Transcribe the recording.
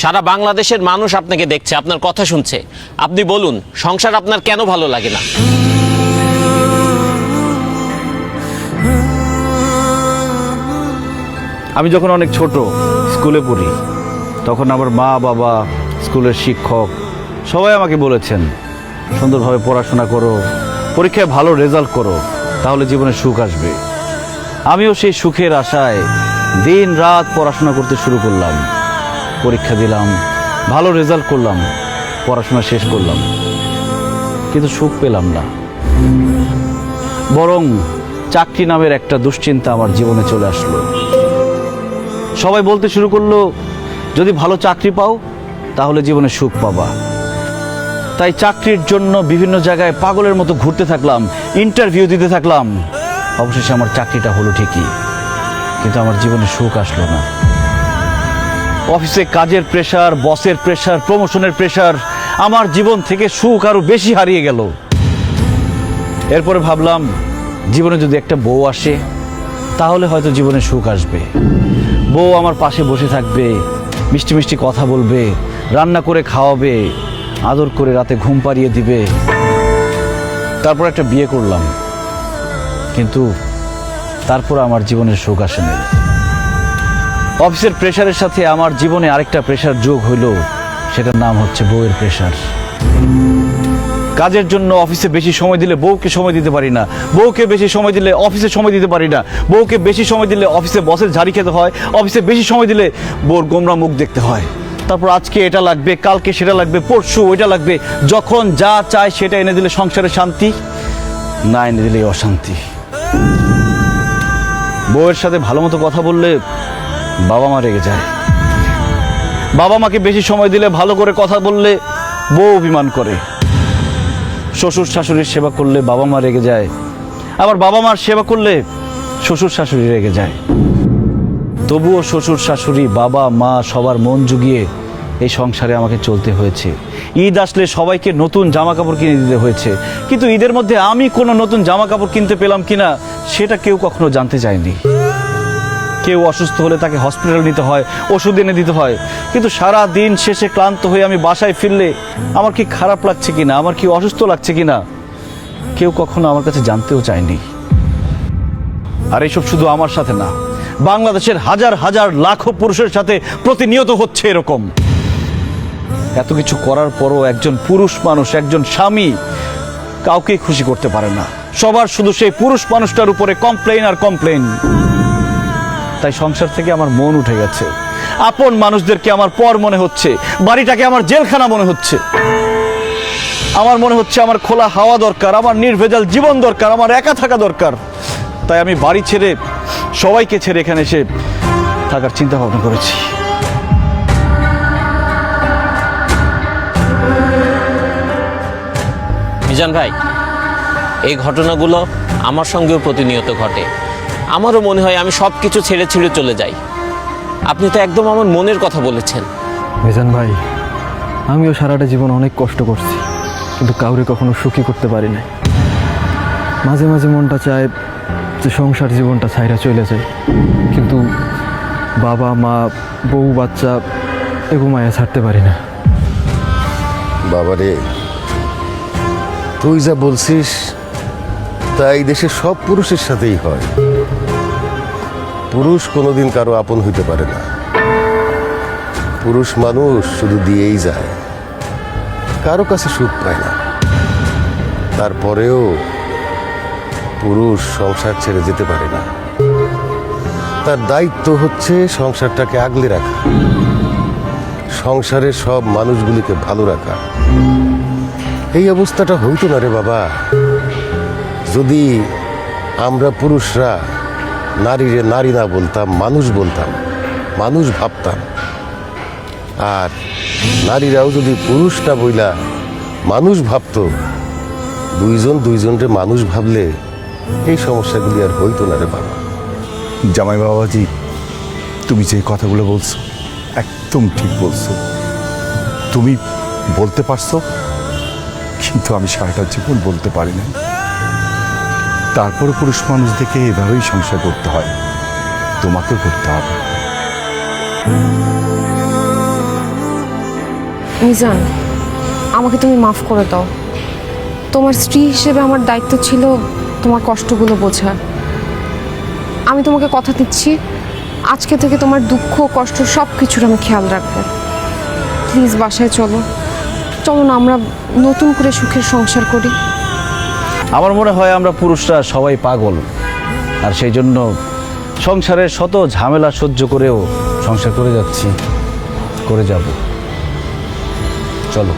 সারা বাংলাদেশের মানুষ আপনাকে দেখছে, আপনার কথা শুনছে। আপনি বলুন, সংসার আপনার কেন ভালো লাগে না? আমি যখন অনেক ছোট স্কুলে পড়ি, তখন আমার মা বাবা, স্কুলের শিক্ষক সবাই আমাকে বলেছেন, সুন্দরভাবে পড়াশোনা করো, পরীক্ষায় ভালো রেজাল্ট করো, তাহলে জীবনে সুখ আসবে। আমিও সেই সুখের আশায় দিন রাত পড়াশোনা করতে শুরু করলাম। পরীক্ষা দিলাম, ভালো রেজাল্ট করলাম, পড়াশোনা শেষ করলাম, কিন্তু সুখ পেলাম না। বরং চাকরি নামের একটা দুশ্চিন্তা আমার জীবনে চলে আসলো। সবাই বলতে শুরু করলো, যদি ভালো চাকরি পাও তাহলে জীবনে সুখ পাবা। তাই চাকরির জন্য বিভিন্ন জায়গায় পাগলের মতো ঘুরতে থাকলাম, ইন্টারভিউ দিতে থাকলাম। অবশেষে আমার চাকরিটা হলো ঠিকই, কিন্তু আমার জীবনে সুখ আসলো না। অফিসে কাজের প্রেশার, বসের প্রেশার, প্রমোশনের প্রেশার, আমার জীবন থেকে সুখ আরো বেশি হারিয়ে গেল। এরপরে ভাবলাম, জীবনে যদি একটা বউ আসে তাহলে হয়তো জীবনে সুখ আসবে। বউ আমার পাশে বসে থাকবে, মিষ্টি মিষ্টি কথা বলবে, রান্না করে খাওয়াবে, আদর করে রাতে ঘুম পাড়িয়ে দিবে। তারপর একটা বিয়ে করলাম, কিন্তু তারপর আমার জীবনের সুখ আসেনি। অফিসের প্রেশারের সাথে আমার জীবনে আরেকটা প্রেশার যোগ হইল, সেটার নাম হচ্ছে বউয়ের প্রেশার। কাজের জন্য অফিসে বেশি সময় দিলে বউকে সময় দিতে পারি না, বউকে বেশি সময় দিলে অফিসে সময় দিতে পারি না, বউকে বেশি সময় দিলে অফিসে বসের ঝাড়ি খেতে হয়, অফিসে বেশি সময় দিলে বউর গোমরা মুখ দেখতে হয়। তারপর আজকে এটা লাগবে, কালকে সেটা লাগবে, পরশু ওইটা লাগবে। যখন যা চায় সেটা এনে দিলে সংসারে শান্তি, না এনে দিলে অশান্তি। বউয়ের সাথে ভালো মতো কথা বললে বাবা মা রেগে যায়, বাবা মাকে বেশি সময় দিলে, ভালো করে কথা বললে বউ অভিমান করে। শ্বশুর শাশুড়ির সেবা করলে বাবা মা রেগে যায়, আবার বাবা মার সেবা করলে শ্বশুর শাশুড়ি রেগে যায়। তবুও শ্বশুর শাশুড়ি, বাবা মা সবার মন জুগিয়ে এই সংসারে আমাকে চলতে হয়েছে। ঈদ আসলে সবাইকে নতুন জামা কাপড় কিনে দিতে হয়েছে, কিন্তু ঈদের মধ্যে আমি কোনো নতুন জামা কাপড় কিনতে পেলাম কিনা সেটা কেউ কখনো জানতে চায়নি। কেউ অসুস্থ হলে তাকে হসপিটাল নিতে হয়, ওষুধ এনে দিতে হয়, কিন্তু সারা দিন শেষে ক্লান্ত হয়ে আমি বাসায় ফিরলে আমার কি খারাপ লাগছে কিনা, আমার কি অসুস্থ লাগছে কিনা কেউ কখনো আমার কাছে জানতেও চায়নি। আর এইসব শুধু আমার সাথে না, বাংলাদেশের হাজার হাজার লাখো পুরুষের সাথে প্রতিনিয়ত হচ্ছে এরকম। এত কিছু করার পরও একজন পুরুষ মানুষ, একজন স্বামী কাউকেই খুশি করতে পারে না। সবার শুধু সেই পুরুষ মানুষটার উপরে কমপ্লেইন আর কমপ্লেইন। তাই সংসার থেকে আমার মন উঠে গেছে। আপন মানুষদেরকে আমার পর মনে হচ্ছে, বাড়িটাকে আমার জেলখানা মনে হচ্ছে। আমার মনে হচ্ছে আমার খোলা হাওয়া দরকার, আমার নির্ভেজাল জীবন দরকার, আমার একা থাকা দরকার। তাই আমি বাড়ি ছেড়ে, সবাইকে ছেড়ে এখানে এসে থাকার চিন্তা ভাবনা করেছি। মিজান ভাই, এই ঘটনাগুলো আমার সঙ্গেও প্রতিনিয়ত ঘটে। আমারও মনে হয় আমি সব কিছু ছেড়ে ছেড়ে চলে যাই। আপনি তো একদম আমার মনের কথা বলেছেন। মিজান ভাই, আমিও সারাটা জীবন অনেক কষ্ট করছি, কিন্তু কাউরে কখনো সুখী করতে পারি নাই। মাঝে মাঝে মনটা চায় যে সংসার জীবনটা ছাইরা চলে যায়, কিন্তু বাবা মা, বউ বাচ্চা এগো মায়া ছাড়তে পারি না। বাবারে, তুই যা বলছিস তাই দেশের সব পুরুষের সাথেই হয়। পুরুষ কোনোদিন কারো আপন হইতে পারে না। পুরুষ মানুষ শুধু দিয়েই যায়, কারো কাছে সুখ পায় না। তারপরেও পুরুষ সংসার ছেড়ে যেতে পারে না। তার দায়িত্ব হচ্ছে সংসারটাকে আগলে রাখা, সংসারের সব মানুষগুলিকে ভালো রাখা। এই অবস্থাটা হইতো না রে বাবা, যদি আমরা পুরুষরা নারীরে নারী না বলতাম, মানুষ বলতাম, মানুষ ভাবতাম। আর নারীরাও যদি পুরুষ না বইলা মানুষ ভাবতো, দুইজন দুইজনরে মানুষ ভাবলে এই সমস্যাগুলি আর হইতো না রে বাবা। জামাই বাবাজি, তুমি যে কথাগুলো বলছো একদম ঠিক বলছো। তুমি বলতে পারছো, কিন্তু আমি সারাটা জীবন বলতে পারি না। তারপরে পুরুষ মানুষ দেখে এভাবেই সংসার করতে হয়, তোমাকেও করতে হবে। মিজান, আমাকে তুমি মাফ করে দাও। তোমার স্ত্রী হিসেবে আমার দায়িত্ব ছিল তোমার কষ্টগুলো বোঝা। আমি তোমাকে কথা দিচ্ছি, আজকে থেকে তোমার দুঃখ কষ্ট সব কিছুর আমি খেয়াল রাখবো। প্লিজ বাসায় চলো, চলো না আমরা নতুন করে সুখের সংসার করি। আমার মনে হয় আমরা পুরুষরা সবাই পাগল, আর সেই জন্য সংসারের শত ঝামেলা সহ্য করেও সংসার করে যাচ্ছি, করে যাব। চলো।